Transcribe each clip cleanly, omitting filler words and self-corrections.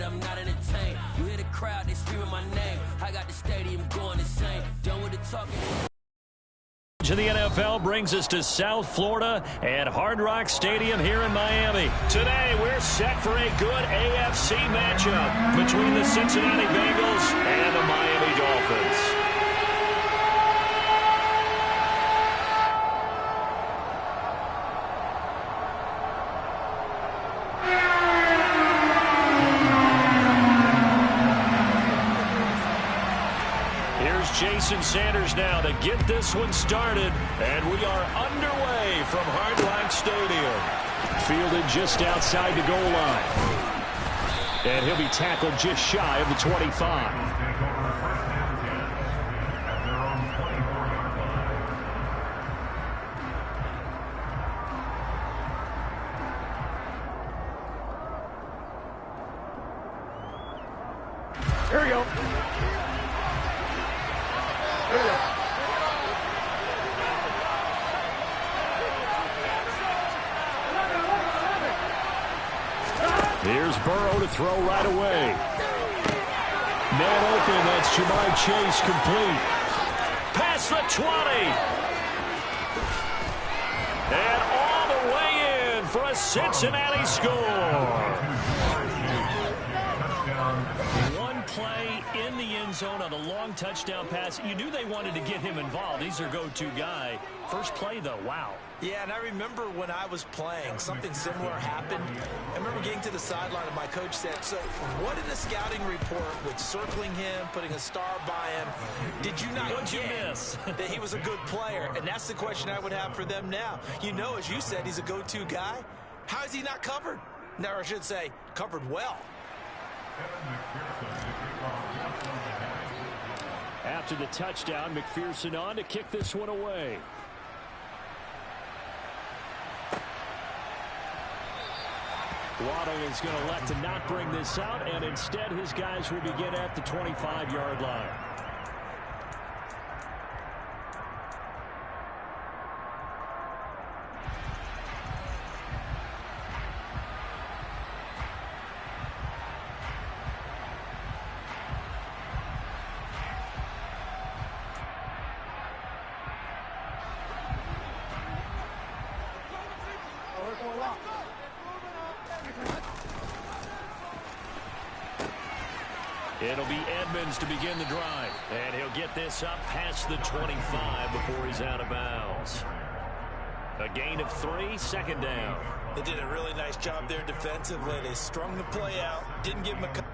I'm not entertained. You hear the crowd, they screaming my name. I got the stadium going insane. Done with the talking. To the NFL brings us to South Florida at Hard Rock Stadium here in Miami. Today, we're set for a good AFC matchup between the Cincinnati Bengals and the Miami Dolphins. Jason Sanders now to get this one started, and we are underway from Hard Rock Stadium. Fielded just outside the goal line. And he'll be tackled just shy of the 25. Here we go. Here's Burrow to throw right away. Man open, that's Ja'Marr Chase complete. Past the 20. And all the way in for a Cincinnati score. One play in the end zone on a long touchdown pass. You knew they wanted to get him involved. He's their go-to guy. First play, though, wow. Yeah, and I remember when I was playing, something similar happened. I remember getting to the sideline and my coach said, so what in the scouting report with circling him, putting a star by him, did you not get that he was a good player? And that's the question I would have for them now. You know, as you said, he's a go-to guy. How is he not covered? No, I should say, covered well. After the touchdown, McPherson on to kick this one away. Waddle is going to elect to not bring this out, and instead his guys will begin at the 25-yard line. It'll be Edmonds to begin the drive. And he'll get this up past the 25 before he's out of bounds. A gain of 3, second down. They did a really nice job there defensively. They strung the play out, didn't give him a...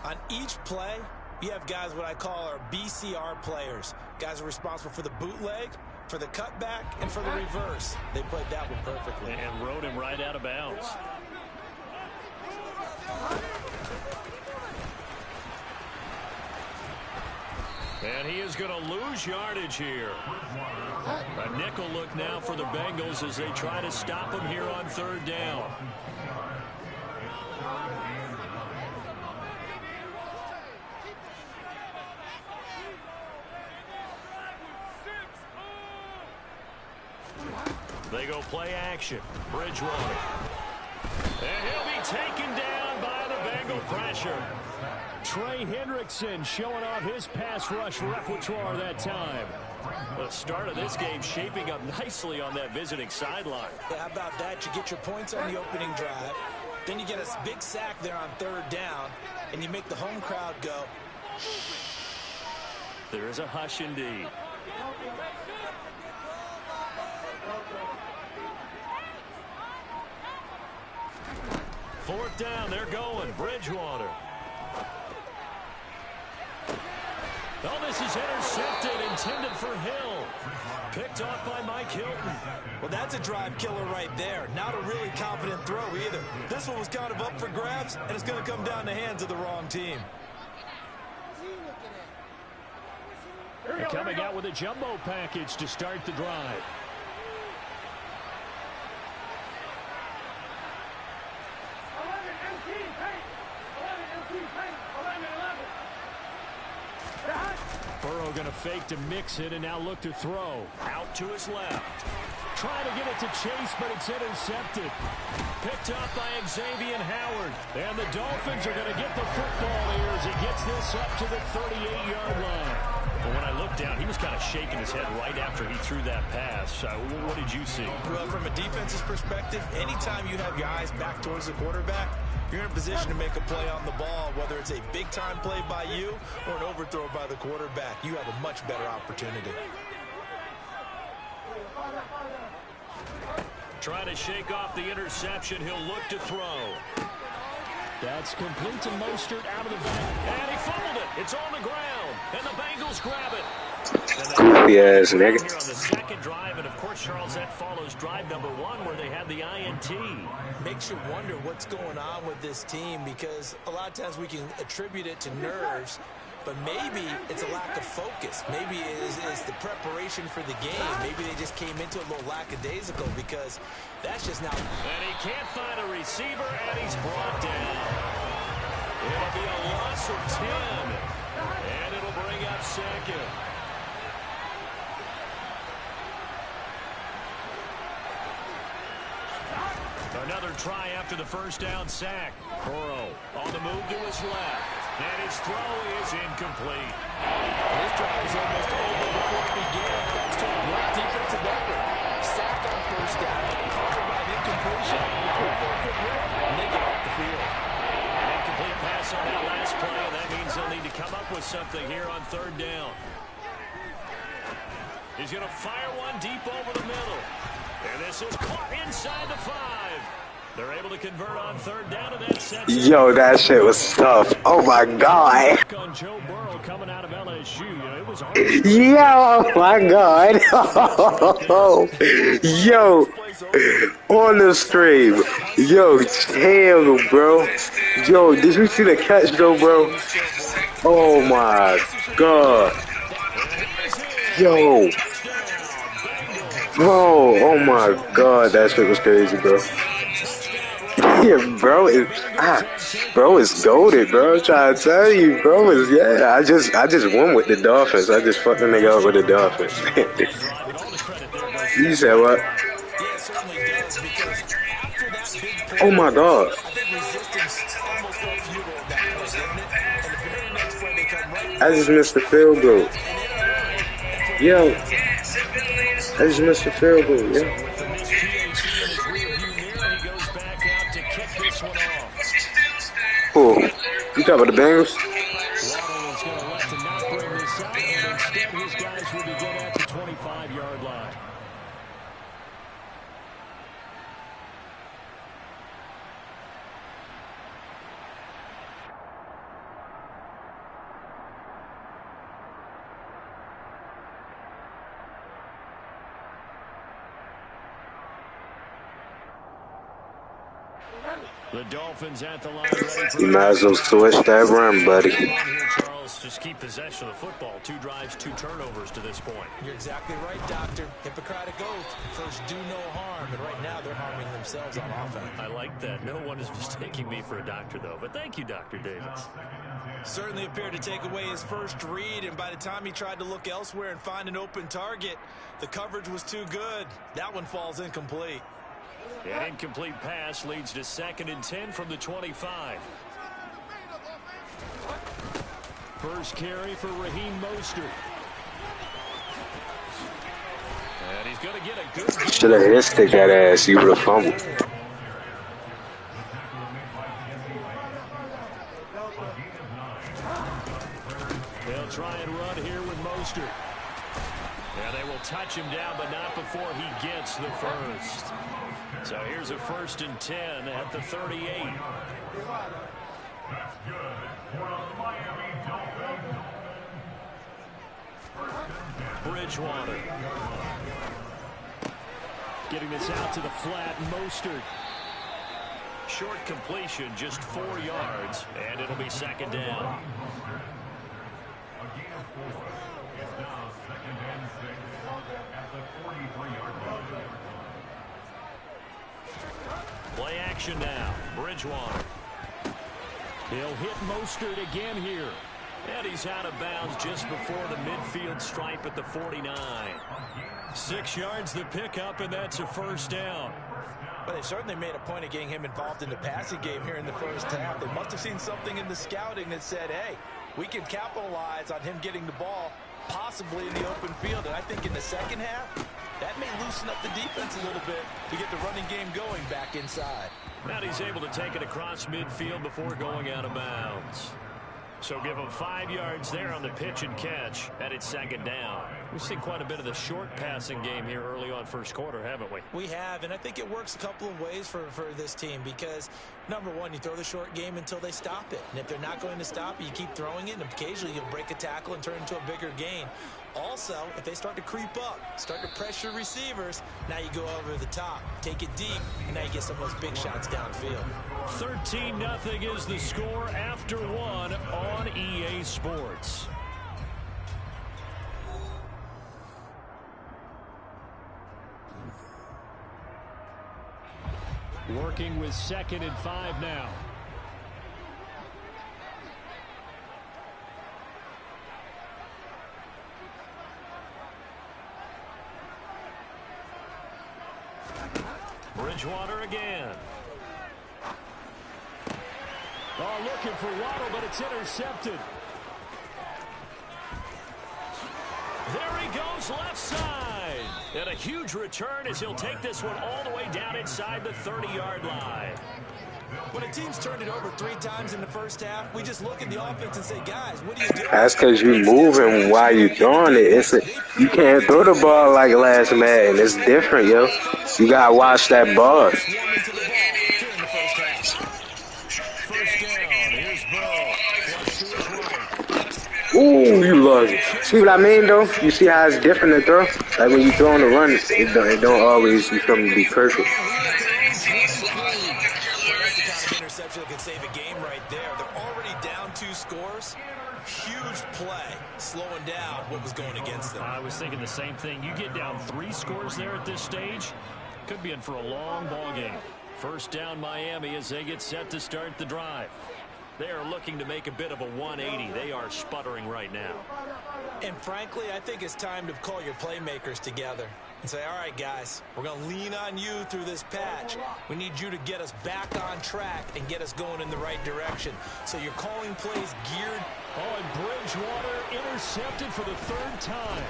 On each play, you have guys what I call our BCR players. Guys are responsible for the bootleg, for the cutback, and for the reverse. They played that one perfectly. And rode him right out of bounds. And he is going to lose yardage here. A nickel look now for the Bengals as they try to stop him here on third down. They go play action. Bridgewater. And he'll be taken down by the Bengal pressure. Trey Hendrickson showing off his pass rush repertoire that time. The start of this game shaping up nicely on that visiting sideline. Yeah, how about that? You get your points on the opening drive. Then you get a big sack there on third down. And you make the home crowd go. There is a hush indeed. Fourth down, they're going. Bridgewater. Oh, this is intercepted, intended for Hill. Picked off by Mike Hilton. Well, that's a drive killer right there. Not a really confident throw either. This one was kind of up for grabs, and it's going to come down the hands of the wrong team. They're coming out with a jumbo package to start the drive. Burrow going to fake to mix it and now look to throw. Out to his left. Trying to get it to Chase, but it's intercepted. Picked up by Xavier Howard. And the Dolphins are going to get the football here as he gets this up to the 38-yard line. But when I looked down, he was kind of shaking his head right after he threw that pass. What did you see? Well, from a defense's perspective, anytime you have your eyes back towards the quarterback, you're in a position to make a play on the ball, whether it's a big-time play by you or an overthrow by the quarterback. You have a much better opportunity. Trying to shake off the interception. He'll look to throw. That's complete to Mostert out of the back. And he fumbled it. It's on the ground. And the Bengals grab it. Goofy ass nigga. Here on the second drive, and of course, Charles, that follows drive number 1 where they had the INT. Makes you wonder what's going on with this team, because a lot of times we can attribute it to nerves, but maybe it's a lack of focus. Maybe it's the preparation for the game. Maybe they just came into a little lackadaisical, because that's just now. And he can't find a receiver, and he's brought down. It'll be a loss of 10, and it'll bring up second. Another try after the first down sack. Burrow on the move to his left. And his throw is incomplete. This drive is almost over before it began. Thanks to a great defensive effort. Sacked on first down, followed by the incompletion. And they get off the field. An incomplete pass on that last play, and that means they'll need to come up with something here on third down. He's going to fire one deep over the middle. And this is caught inside the 5. They're able to convert on third down, and that sets Yo, that shit was tough. Oh my god. on Joe Burrow coming out of LSU. It was Yo, oh my god. Yo, on the stream. Yo, damn, bro. Yo, did you see the catch though, bro? Oh my god. Yo. Bro, oh my god, that shit was crazy, bro. Yeah, bro, bro, it's goated, bro. I'm trying to tell you, bro. I just won with the Dolphins. I just fucked the nigga up with the Dolphins. You said what? Oh my god. I just missed the field goal. Yo. I just missed the field goal, yeah. Cool. You talking about the Bengals? Waddle is going to elect to not bring this up, and instead his guys will be good at the 25-yard line. The Dolphins at the line. You might as well switch that run, buddy. Charles, just keep possession of the football. 2 drives, 2 turnovers to this point. You're exactly right, Doctor. Hippocratic oath. First, do no harm. And right now, they're harming themselves on offense. I like that. No one is mistaking me for a doctor, though. But thank you, Dr. Davis. Certainly appeared to take away his first read, and by the time he tried to look elsewhere and find an open target, the coverage was too good. That one falls incomplete. An incomplete pass leads to 2nd and 10 from the 25. First carry for Raheem Mostert. And he's going to get a good... Should have hit stick that ass. You would have fumbled. They'll try and run here with Mostert. Yeah, they will touch him down, but not before he gets the first. So here's a 1st and 10 at the 38. Bridgewater. Getting this out to the flat. Mostert. Short completion, just 4 yards, and it'll be 2nd down. Play action now. Bridgewater. He'll hit Mostert again here. And he's out of bounds just before the midfield stripe at the 49. 6 yards the pickup, and that's a 1st down. But they certainly made a point of getting him involved in the passing game here in the 1st half. They must have seen something in the scouting that said, hey, we can capitalize on him getting the ball possibly in the open field. And I think in the 2nd half, that may loosen up the defense a little bit to get the running game going back inside. Now he's able to take it across midfield before going out of bounds. So give him 5 yards there on the pitch and catch, and it's 2nd down. We've seen quite a bit of the short passing game here early on 1st quarter, haven't we? We have, and I think it works a couple of ways for this team because, number one, you throw the short game until they stop it. And if they're not going to stop it, you keep throwing it, and occasionally you'll break a tackle and turn it into a bigger gain. Also, if they start to creep up, start to pressure receivers, now you go over the top, take it deep, and now you get some of those big shots downfield. 13-0 is the score after 1 on EA Sports. Working with 2nd and 5 now. Bridgewater again. Oh, looking for Waddle, but it's intercepted. There he goes, left side. And a huge return as he'll take this one all the way down inside the 30-yard line. When a team's turned it over 3 times in the 1st half, we just look at the offense and say, guys, what are you doing? That's because you moving while you throwing it. You can't throw the ball like last man. It's different, yo. You got to watch that ball. Ooh, you love it. See what I mean, though? You see how it's different to throw? Like when you throw on the run, it don't always become to be perfect. That's the kind of interception that can save a game right there. They're already down 2 scores. Huge play, slowing down what was going against them. I was thinking the same thing. You get down 3 scores there at this stage, could be in for a long ball game. 1st down Miami as they get set to start the drive. They are looking to make a bit of a 180. They are sputtering right now. And frankly, I think it's time to call your playmakers together and say, all right, guys, we're going to lean on you through this patch. We need you to get us back on track and get us going in the right direction. So you're calling plays geared. Oh, and Bridgewater intercepted for the 3rd time.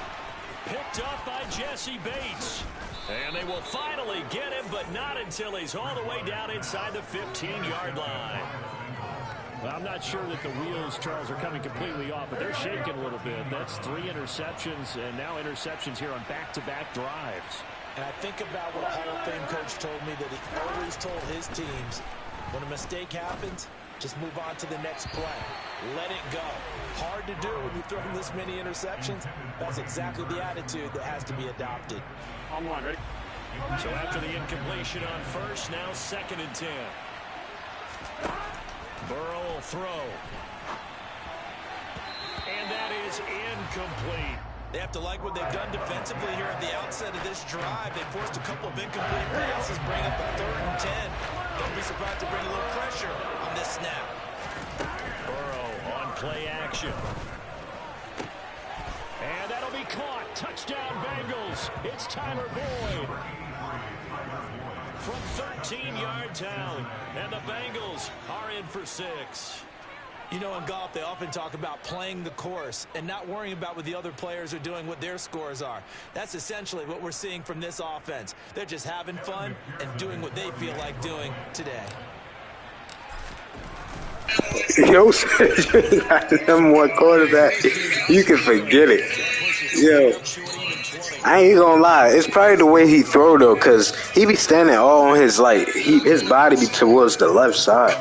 Picked up by Jesse Bates. And they will finally get him, but not until he's all the way down inside the 15-yard line. Well, I'm not sure that the wheels, Charles, are coming completely off, but they're shaking a little bit. That's 3 interceptions, and now interceptions here on back-to-back drives. And I think about what a Hall of Fame coach told me that he always told his teams, when a mistake happens, just move on to the next play. Let it go. Hard to do when you've thrown this many interceptions. That's exactly the attitude that has to be adopted. On one, ready? So after the incompletion on 1st, now 2nd and 10. Burrow will throw. And that is incomplete. They have to like what they've done defensively here at the outset of this drive. They forced a couple of incomplete passes, bring up a 3rd and 10. Don't be surprised to bring a little pressure on this snap. Burrow on play action. And that'll be caught. Touchdown Bengals. It's Tyler Boyd. From 13 yards out. And the Bengals are in for 6. You know, in golf, they often talk about playing the course and not worrying about what the other players are doing, what their scores are. That's essentially what we're seeing from this offense. They're just having fun and doing what they feel like doing today. Yo, number 1 quarterback, you can forget it. Yo. I ain't gonna lie. It's probably the way he throw though, cause he be standing all on his his body be towards the left side.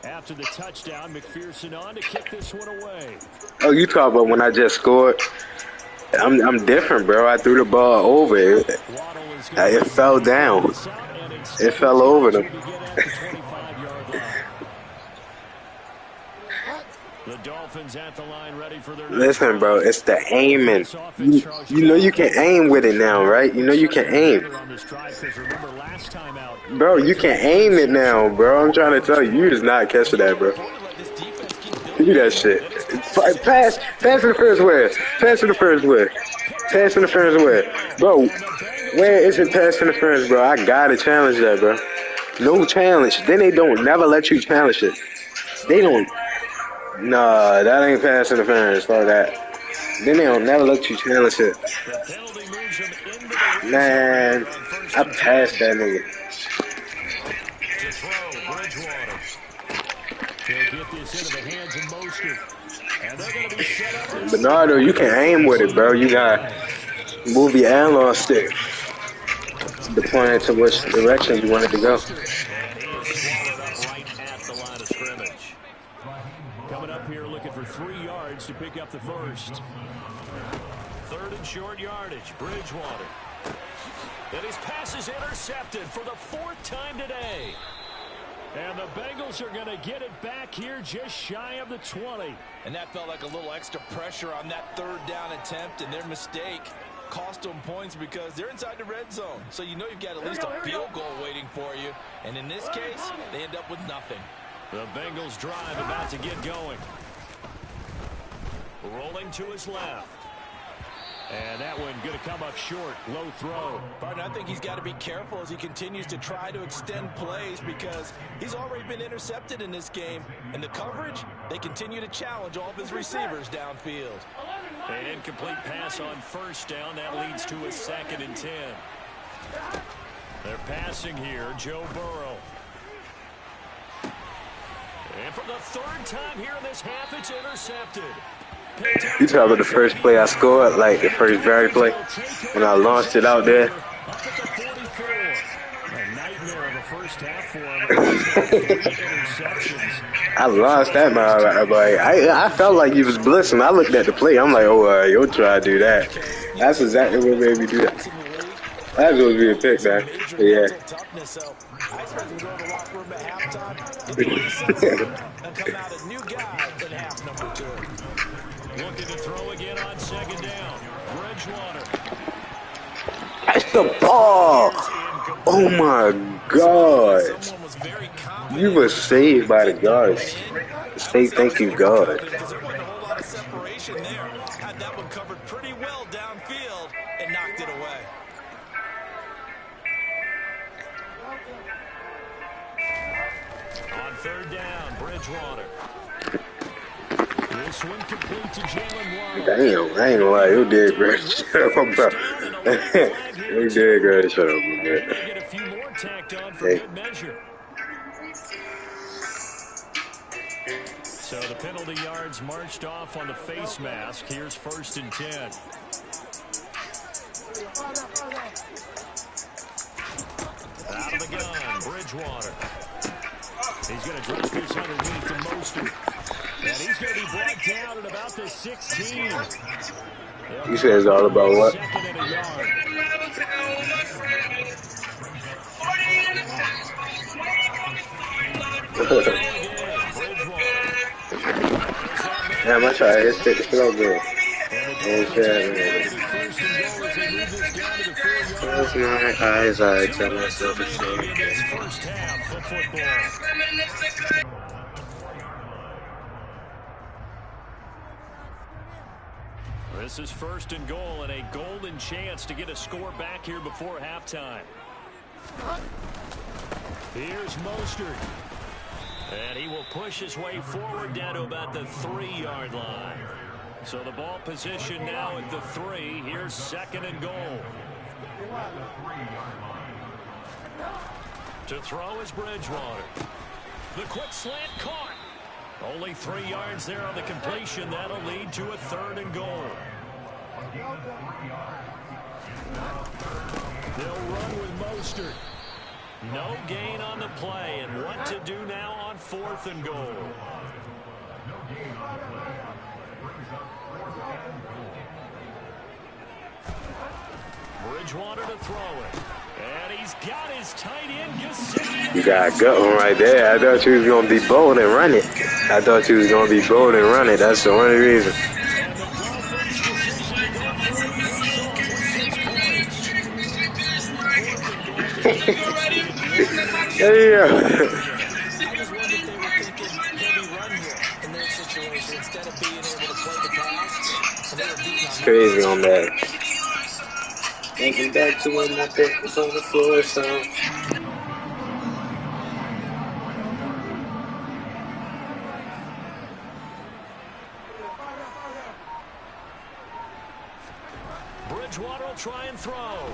After the touchdown, McPherson on to kick this one away. Oh, you talk about when I just scored? I'm different, bro. I threw the ball over it. It fell down. It fell over them. The Dolphins at the line, ready for their Listen, bro, it's the aiming. You know you can aim with it now, right? You know you can aim. Bro, you can aim it now, bro. I'm trying to tell you, you just not catching that, bro. Do that shit. Pass in the first way. Pass in the first way. Pass in the first way. Bro, where is it pass interference, bro? I gotta challenge that, bro. No challenge. Then they don't never let you challenge it. They don't. Nah, that ain't pass interference. Fuck that. Then they don't never let you challenge it. Man, I passed that nigga. Bernardo, you can aim with it, bro. You got move your analog stick to point it to which direction you want it to go. Coming up here looking for 3 yards to pick up the first. 3rd and short yardage. Bridgewater. And his pass is intercepted for the 4th time today. And the Bengals are going to get it back here just shy of the 20. And that felt like a little extra pressure on that 3rd down attempt, and their mistake cost them points because they're inside the red zone. So you know you've got at least a field goal waiting for you. And in this case, they end up with nothing. The Bengals drive about to get going. Rolling to his left. And that one going to come up short. Low throw. Partner, I think he's got to be careful as he continues to try to extend plays because he's already been intercepted in this game. And the coverage, they continue to challenge all of his receivers downfield. An incomplete pass on 1st down. That leads to a 2nd and 10. They're passing here. Joe Burrow. And for the 3rd time here in this half, it's intercepted. You talk about the first play I scored, like the first very play, when I launched it out there. I launched that man. I felt like he was blitzing. I looked at the play. I'm like, oh, you'll try to do that. That's exactly what made me do that. That's supposed to be a pick, man. Yeah. Looking to throw again on 2nd down. Bridgewater. That's the ball. Oh my God. You were saved by the guards. Say thank you, God. There wasn't a whole lot of separation there. Had that one covered pretty well downfield and knocked it away. On 3rd down, Bridgewater. This one complete to Jalen Waddle. Damn, I ain't gonna lie, you did great. Shut up, bro. You did great. Shut up, bro. Get a few more tacked on for good measure. So the penalty yards marched off on the face mask. Here's 1st and 10. Out of the gun, Bridgewater. He's going to drop this underneath to Mostert. And he's going to be brought down at about the 16. You said it's all about what? 2nd and a yard. Damn, I tried to hit the slow bro. Close my eyes, I tell myself it's okay. First half of football. This is 1st and goal and a golden chance to get a score back here before halftime. Here's Mostert. And he will push his way forward down to about the 3-yard line. So the ball position now at the 3. Here's 2nd and goal. To throw is Bridgewater. The quick slant caught. Only 3 yards there on the completion. That'll lead to a 3rd and goal. They'll run with Mostert. No gain on the play, and what to do now on 4th and goal. Bridgewater to throw it. And he's got his tight end, Gesicki. You got a gut one right there. I thought you was going to be bold and run it. I thought you was going to be bold and run it. That's the only reason. And the Dolphins' decision to go for it pays off with 6 points. Yeah. I just wonder if they were thinking heavy run here in that situation instead of being able to play the pass. And they were beating on Crazy on that. Thinking back to when my dick was on the floor, so. Bridgewater will try and throw.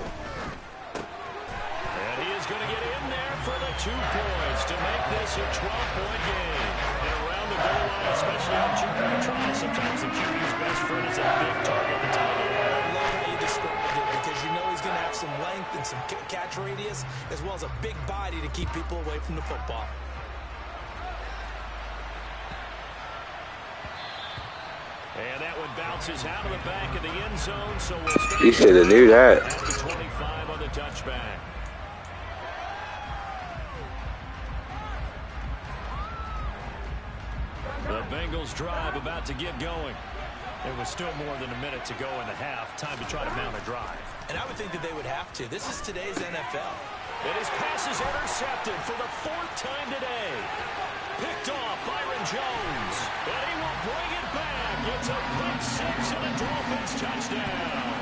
And he is going to get in there for the 2 points to make this a 12-point game. And around the goal line, especially on 2-point tries, sometimes the QB's best friend is that big target, the tight end. I love how you described it because you know he's going to have some length and some catch radius as well as a big body to keep people away from the football. And that one bounces out of the back of the end zone, so we'll start. You should have knew that. At the 25 on the touchback. The Bengals drive about to get going. There was still more than a minute to go in the half. Time to try to mount a drive. And I would think that they would have to. This is today's NFL. And his pass is intercepted for the 4th time today. Picked off Byron Jones. And he will bring it back. It's a pick 6 and a Dolphins touchdown.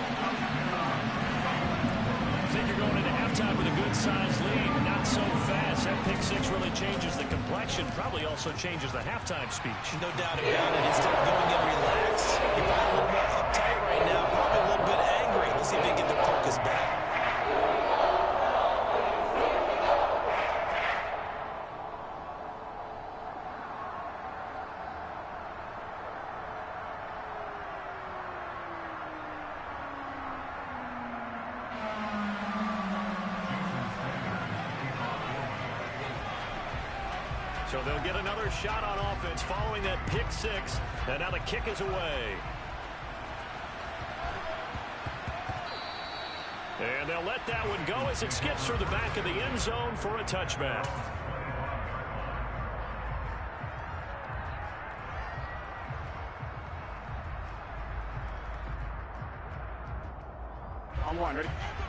I think you're going into halftime with a good-sized lead. Not so fast. That pick 6 really changes the complexion. Probably also changes the halftime speech. No doubt about it. Instead of going in relaxed, you're probably a little more uptight right now. Probably a little bit angry. Let's see if they get their focus back. So they'll get another shot on offense following that pick 6. And now the kick is away. And they'll let that one go as it skips through the back of the end zone for a touchback.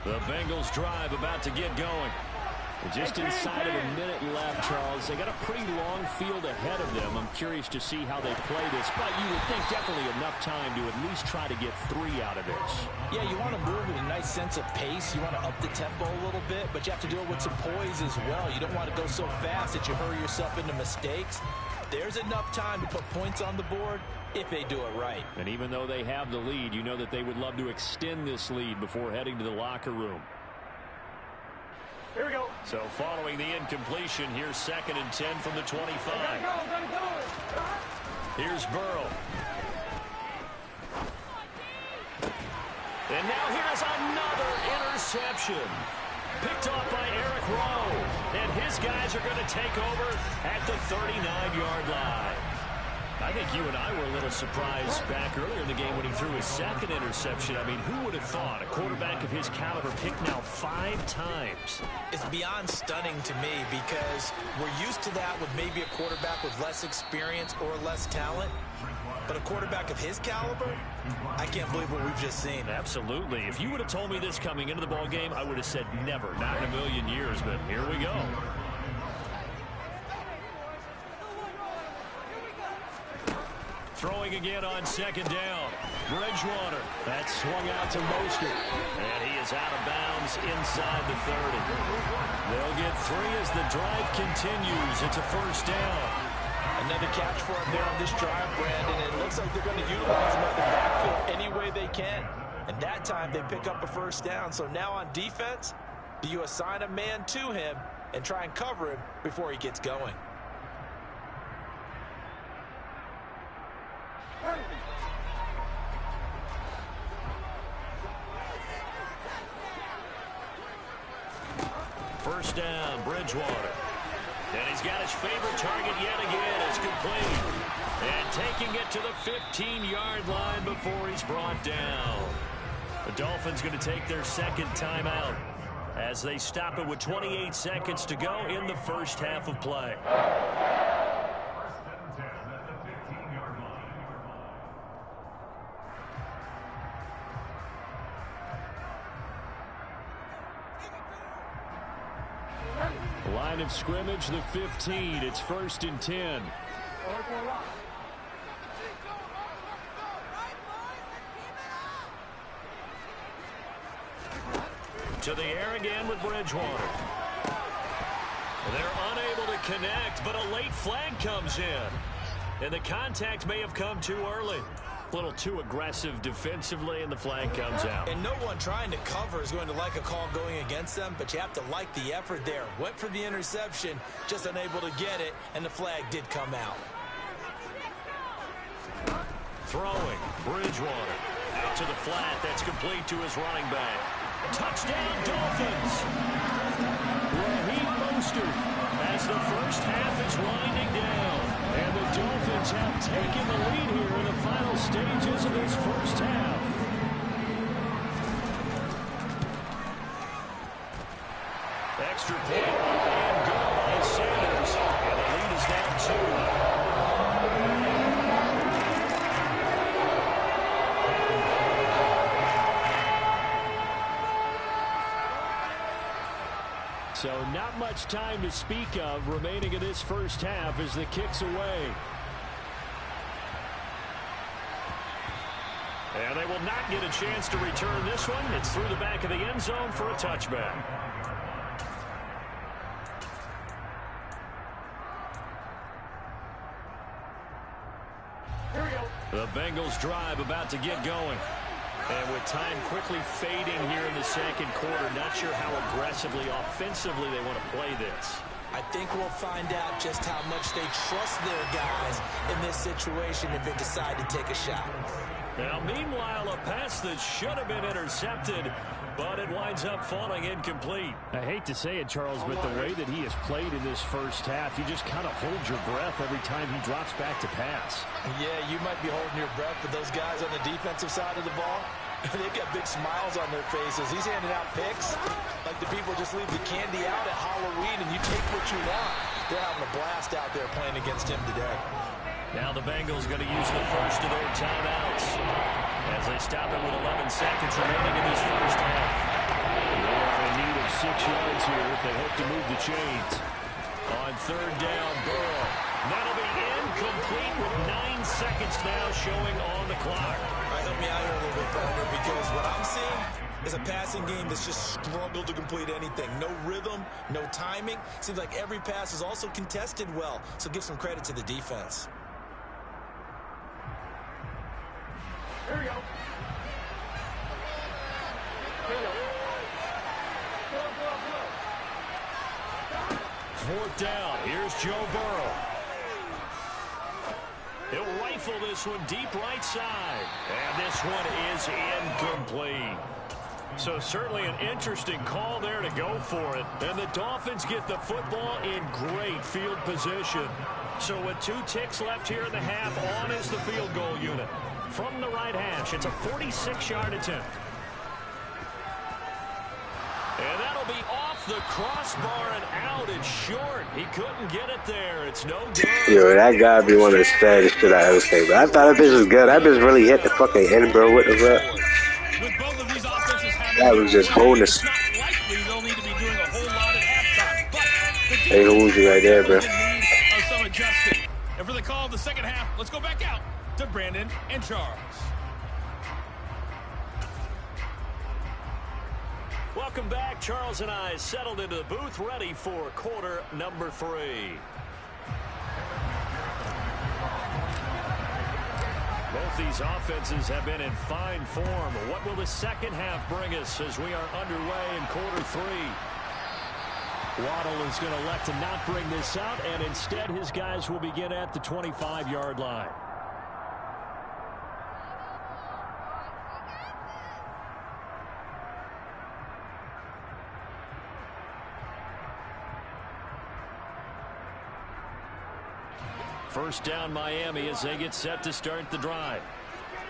The Bengals drive about to get going. Just inside of a minute left, Charles. They got a pretty long field ahead of them. I'm curious to see how they play this, but you would think definitely enough time to at least try to get 3 out of this. Yeah, you want to move with a nice sense of pace. You want to up the tempo a little bit, but you have to do it with some poise as well. You don't want to go so fast that you hurry yourself into mistakes. There's enough time to put points on the board if they do it right. And even though they have the lead, you know that they would love to extend this lead before heading to the locker room. Here we go. So following the incompletion, here's 2nd and 10 from the 25. Here's Burrow. And now here's another interception. Picked off by Eric Rowe. And his guys are going to take over at the 39-yard line. I think you and I were a little surprised back earlier in the game when he threw his 2nd interception. I mean, who would have thought a quarterback of his caliber picked now 5 times? It's beyond stunning to me because we're used to that with maybe a quarterback with less experience or less talent. But a quarterback of his caliber, I can't believe what we've just seen. Absolutely. If you would have told me this coming into the ball game, I would have said never, not in a million years, but here we go. Throwing again on 2nd down. Bridgewater. That swung out to Mostert. And he is out of bounds inside the 30. They'll get 3 as the drive continues. It's a 1st down. Another catch for him there on this drive, Brandon. And it looks like they're going to utilize him at the backfield any way they can. And that time they pick up a 1st down. So now on defense, do you assign a man to him and try and cover him before he gets going? down, Bridgewater. And he's got his favorite target yet again. It's complete. And taking it to the 15-yard line before he's brought down. The Dolphins going to take their second timeout as they stop it with 28 seconds to go in the first half of play. Line of scrimmage, the 15. It's 1st and 10. To the air again with Bridgewater. They're unable to connect, but a late flag comes in. And the contact may have come too early. A little too aggressive defensively, and the flag comes out. And no one trying to cover is going to like a call going against them, but you have to like the effort there. Went for the interception, just unable to get it, and the flag did come out. Throwing, Bridgewater. Out to the flat, that's complete to his running back. Touchdown, Dolphins! Raheem Mostert as the first half is winding down. And the Dolphins have taken the lead here in the final stages of this first half. Extra point and goal by Sanders. And the lead is now 2. So not much time to speak of remaining in this first half as the kick's away. And they will not get a chance to return this one. It's through the back of the end zone for a touchback. The Bengals drive about to get going. And with time quickly fading here in the second quarter, not sure how aggressively, offensively they want to play this. I think we'll find out just how much they trust their guys in this situation if they decide to take a shot. Now, meanwhile, a pass that should have been intercepted, but it winds up falling incomplete. I hate to say it, Charles, but the way that he has played in this first half, you just kind of hold your breath every time he drops back to pass. Yeah, you might be holding your breath, but those guys on the defensive side of the ball, they've got big smiles on their faces. He's handing out picks like the people just leave the candy out at Halloween and you take what you want. They're having a blast out there playing against him today. Now the Bengals going to use the first of their timeouts as they stop it with 11 seconds remaining in this first half. They are in need of 6 yards here if they hope to move the chains. On third down, Burrow. That'll be incomplete with 9 seconds now showing on the clock. Help me out here a little bit, partner, because what I'm seeing is a passing game that's just struggled to complete anything. No rhythm, no timing. Seems like every pass is also contested well, so give some credit to the defense. Here we go. Fourth down. Here's Joe Burrow. He'll rifle this one deep right side. And this one is incomplete. So certainly an interesting call there to go for it. And the Dolphins get the football in great field position. So with 2 ticks left here in the half, on is the field goal unit. From the right hash, it's a 46-yard attempt. And that'll be off the crossbar and out. It's short. He couldn't get it there. It's no good. Yo, that gotta be one of the saddest shit I ever seen. But I thought that bitch was good. That bitch really hit the fucking end, bro. What the fuck? That was just holding us. They hold you right there, bro. And for the call of the second half, let's go back out to Brandon and Charles. Welcome back. Charles and I settled into the booth, ready for quarter number 3. Both these offenses have been in fine form. What will the second half bring us as we are underway in quarter 3? Waddle is going to elect to not bring this out, and instead his guys will begin at the 25-yard line. First down Miami as they get set to start the drive.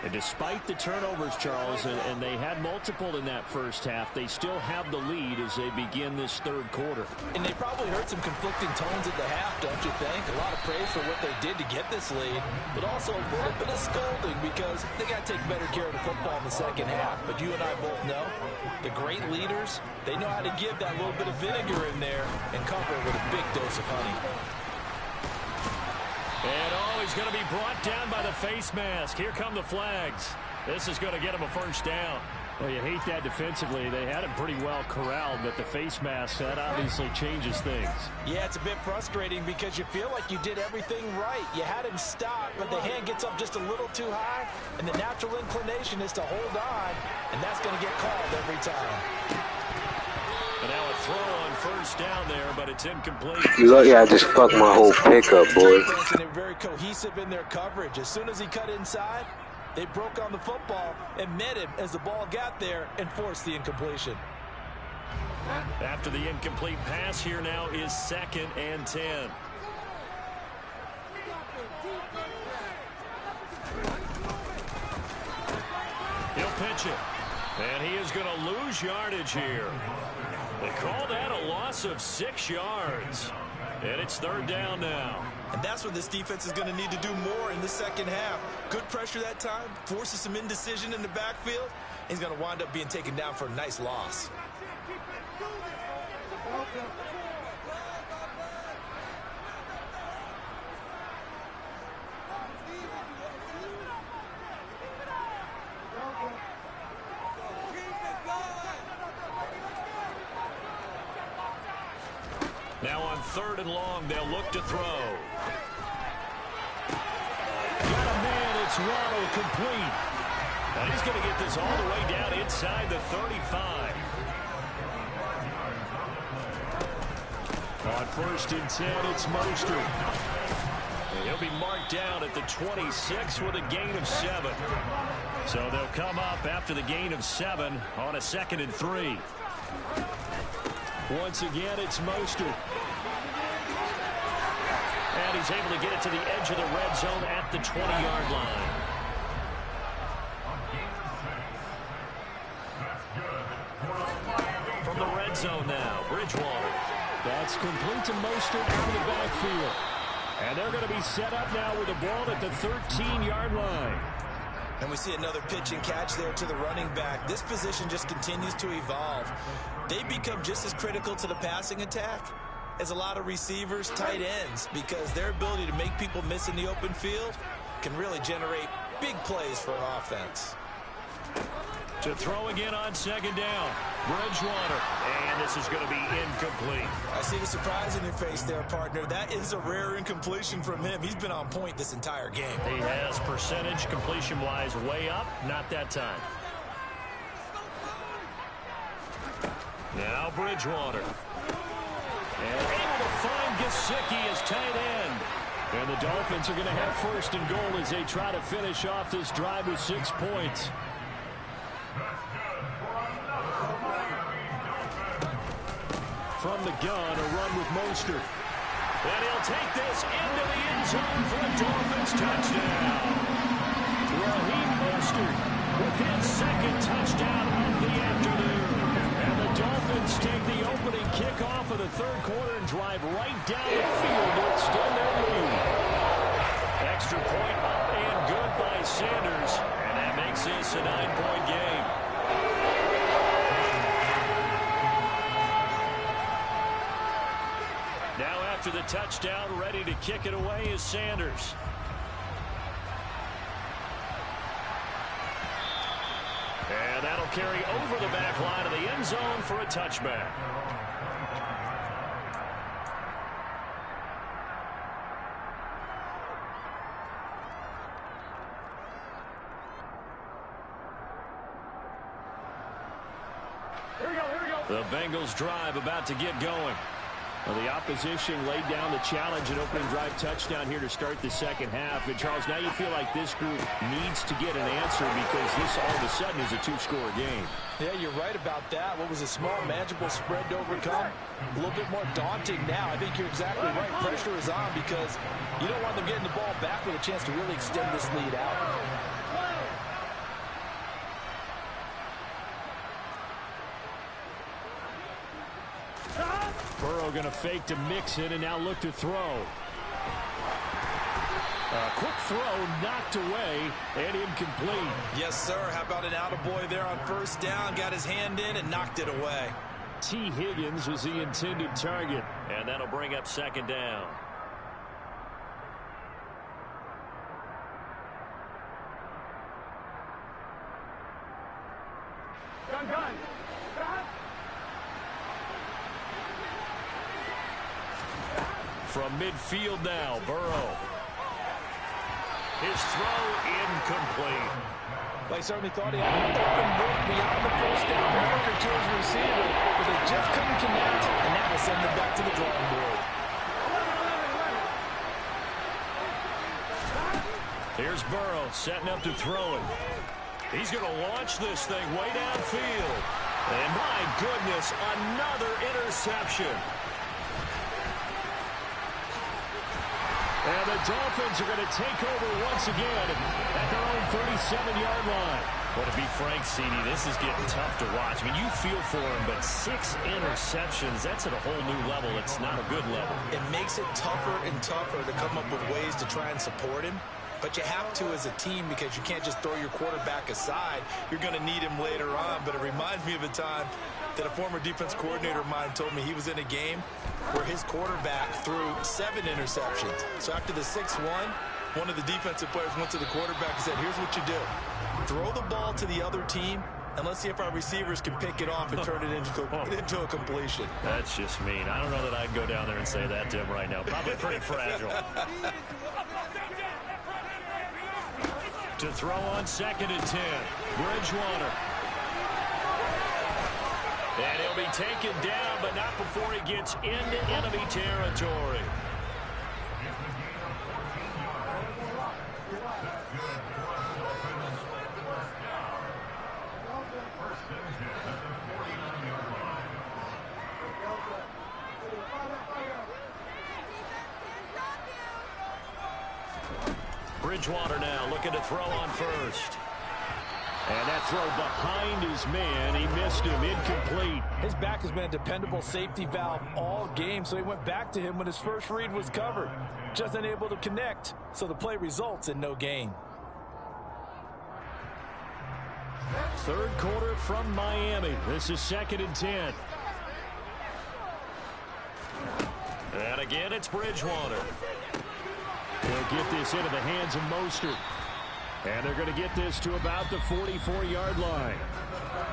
And despite the turnovers, Charles, and they had multiple in that first half, they still have the lead as they begin this third quarter. And they probably heard some conflicting tones at the half, don't you think? A lot of praise for what they did to get this lead, but also a little bit of scolding because they got to take better care of the football in the second half. But you and I both know the great leaders, they know how to give that little bit of vinegar in there and cover it with a big dose of honey. And he's going to be brought down by the face mask. Here come the flags. This is going to get him a first down. Well, you hate that defensively. They had him pretty well corralled, but the face mask, that obviously changes things. Yeah, it's a bit frustrating because you feel like you did everything right. You had him stop, but the hand gets up just a little too high, and the natural inclination is to hold on, and that's going to get called every time. And now a throw on first down there, but it's incomplete. Look, yeah, I just fucked my whole pickup, boy. They're very cohesive in their coverage. As soon as he cut inside, they broke on the football and met him as the ball got there and forced the incompletion. After the incomplete pass, here now is 2nd and 10. He'll pitch it. And he is going to lose yardage here. They call that a loss of 6 yards. And it's 3rd down now. And that's what this defense is going to need to do more in the second half. Good pressure that time, forces some indecision in the backfield. He's going to wind up being taken down for a nice loss. Now on 3rd and long, they'll look to throw. Got a man, it's Waddle, complete. And he's going to get this all the way down inside the 35. On 1st and 10, it's Mostert. And he'll be marked down at the 26 with a gain of 7. So they'll come up after the gain of 7 on a 2nd and 3. Once again, it's Mostert. And he's able to get it to the edge of the red zone at the 20-yard line. From the red zone now, Bridgewater. That's complete to Mostert out of the backfield. And they're going to be set up now with the ball at the 13-yard line. And we see another pitch and catch there to the running back. This position just continues to evolve. They become just as critical to the passing attack as a lot of receivers, tight ends, because their ability to make people miss in the open field can really generate big plays for an offense. To throw again on 2nd down, Bridgewater. And this is going to be incomplete. I see the surprise in your face there, partner. That is a rare incompletion from him. He's been on point this entire game. He has percentage completion-wise way up. Not that time. Now Bridgewater. And able to find Gesicki as tight end. And the Dolphins are going to have 1st and goal as they try to finish off this drive with 6 points. From the gun, a run with Mostert. And he'll take this into the end zone for a Dolphins touchdown. Raheem Mostert with his 2nd touchdown of the afternoon. And the Dolphins take the opening kickoff of the 3rd quarter and drive right down the field to extend their lead. Extra point up and good by Sanders. And that makes this a 9-point game. Now after the touchdown, ready to kick it away is Sanders. And that'll carry over the back line of the end zone for a touchback. The Bengals drive about to get going. Well, the opposition laid down the challenge and opening drive touchdown here to start the second half. And, Charles, now you feel like this group needs to get an answer because this all of a sudden is a two-score game. Yeah, you're right about that. What was a small, manageable spread to overcome? A little bit more daunting now. I think you're exactly right. Pressure is on because you don't want them getting the ball back with a chance to really extend this lead out. Burrow going to fake to Mixon and now look to throw. A quick throw knocked away and incomplete. Yes, sir. How about an attaboy there on first down? Got his hand in and knocked it away. T. Higgins was the intended target. And that'll bring up second down. From midfield now, Burrow. His throw incomplete. They certainly thought he had an open look beyond the first down marker to his receiver, but they just couldn't connect, and that will send them back to the drawing board. Here's Burrow setting up to throw it. He's going to launch this thing way downfield. And my goodness, another interception. And the Dolphins are going to take over once again at their own 37-yard line. Well, to be frank, CD, this is getting tough to watch. I mean, you feel for him, but 6 interceptions, that's at a whole new level. It's not a good level. It makes it tougher and tougher to come up with ways to try and support him. But you have to as a team because you can't just throw your quarterback aside. You're going to need him later on. But it reminds me of a time that a former defense coordinator of mine told me he was in a game where his quarterback threw 7 interceptions. So after the 6th one of the defensive players went to the quarterback and said, here's what you do. Throw the ball to the other team, and let's see if our receivers can pick it off and turn it into a completion. That's just mean. I don't know that I'd go down there and say that to him right now. Probably pretty fragile. To throw on 2nd and 10. Bridgewater. And he'll be taken down, but not before he gets into enemy territory. Bridgewater now looking to throw on first. And that throw behind his man. He missed him. Incomplete. His back has been a dependable safety valve all game, so he went back to him when his first read was covered. Just unable to connect, so the play results in no gain. 3rd quarter from Miami. This is 2nd and 10. And again, it's Bridgewater. He'll get this into the hands of Mostert. And they're going to get this to about the 44-yard line.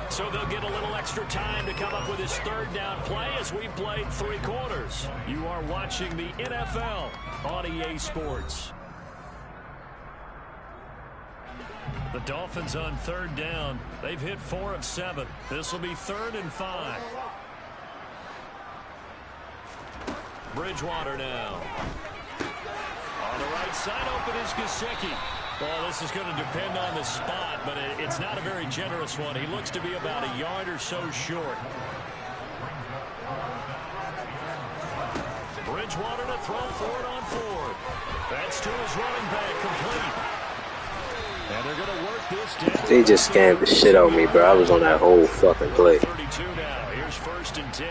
So they'll get a little extra time to come up with his 3rd down play as we played 3 quarters. You are watching the NFL on EA Sports. The Dolphins on 3rd down. They've hit 4 of 7. This will be 3rd and 5. Bridgewater now. On the right side, open is Gesicki. Well, this is going to depend on the spot, but it's not a very generous one. He looks to be about a yard or so short. Bridgewater to throw for it on 4th. That's to his running back, complete. And they're going to work this down. They just scammed the shit out of me, bro. I was on that whole fucking play. 32 now. Here's 1st and 10.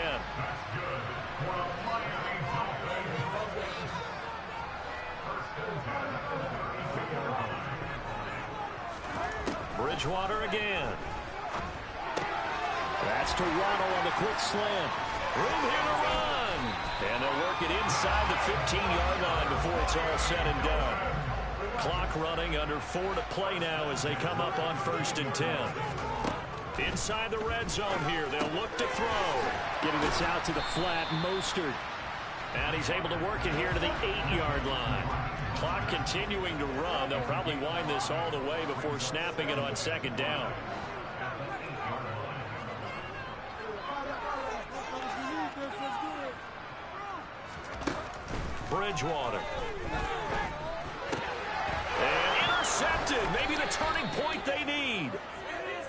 Bridgewater again. That's to Waddle on the quick slant. Room here to run. And they'll work it inside the 15-yard line before it's all said and done. Clock running, under 4 to play now as they come up on 1st and 10. Inside the red zone here. They'll look to throw. Getting this out to the flat, Mostert. And he's able to work it here to the 8-yard line. Clock continuing to run. They'll probably wind this all the way before snapping it on 2nd down. Bridgewater. And intercepted. Maybe the turning point they need.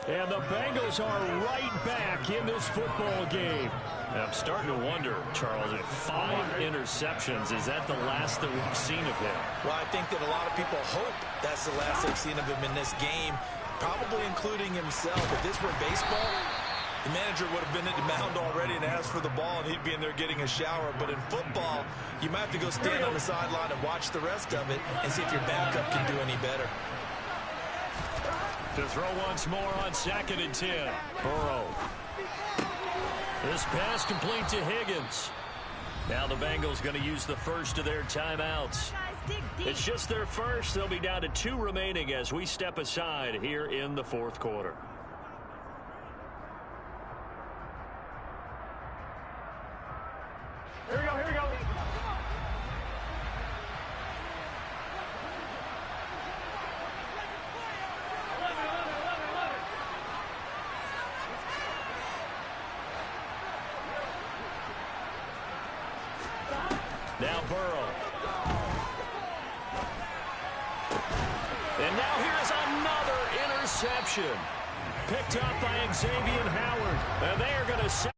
And the Bengals are right back in this football game. I'm starting to wonder, Charles, if 5 interceptions, is that the last that we've seen of him? Well, I think that a lot of people hope that's the last they've seen of him in this game, probably including himself. If this were baseball, the manager would have been at the mound already and asked for the ball, and he'd be in there getting a shower. But in football, you might have to go stand on the sideline and watch the rest of it and see if your backup can do any better. To throw once more on 2nd and 10. Burrow. This pass complete to Higgins. Now the Bengals going to use the first of their timeouts. It's just their first. They'll be down to 2 remaining as we step aside here in the 4th quarter. Here we go, here we go. Now Burrow. And now here's another interception. Picked up by Xavier Howard. And they are going to set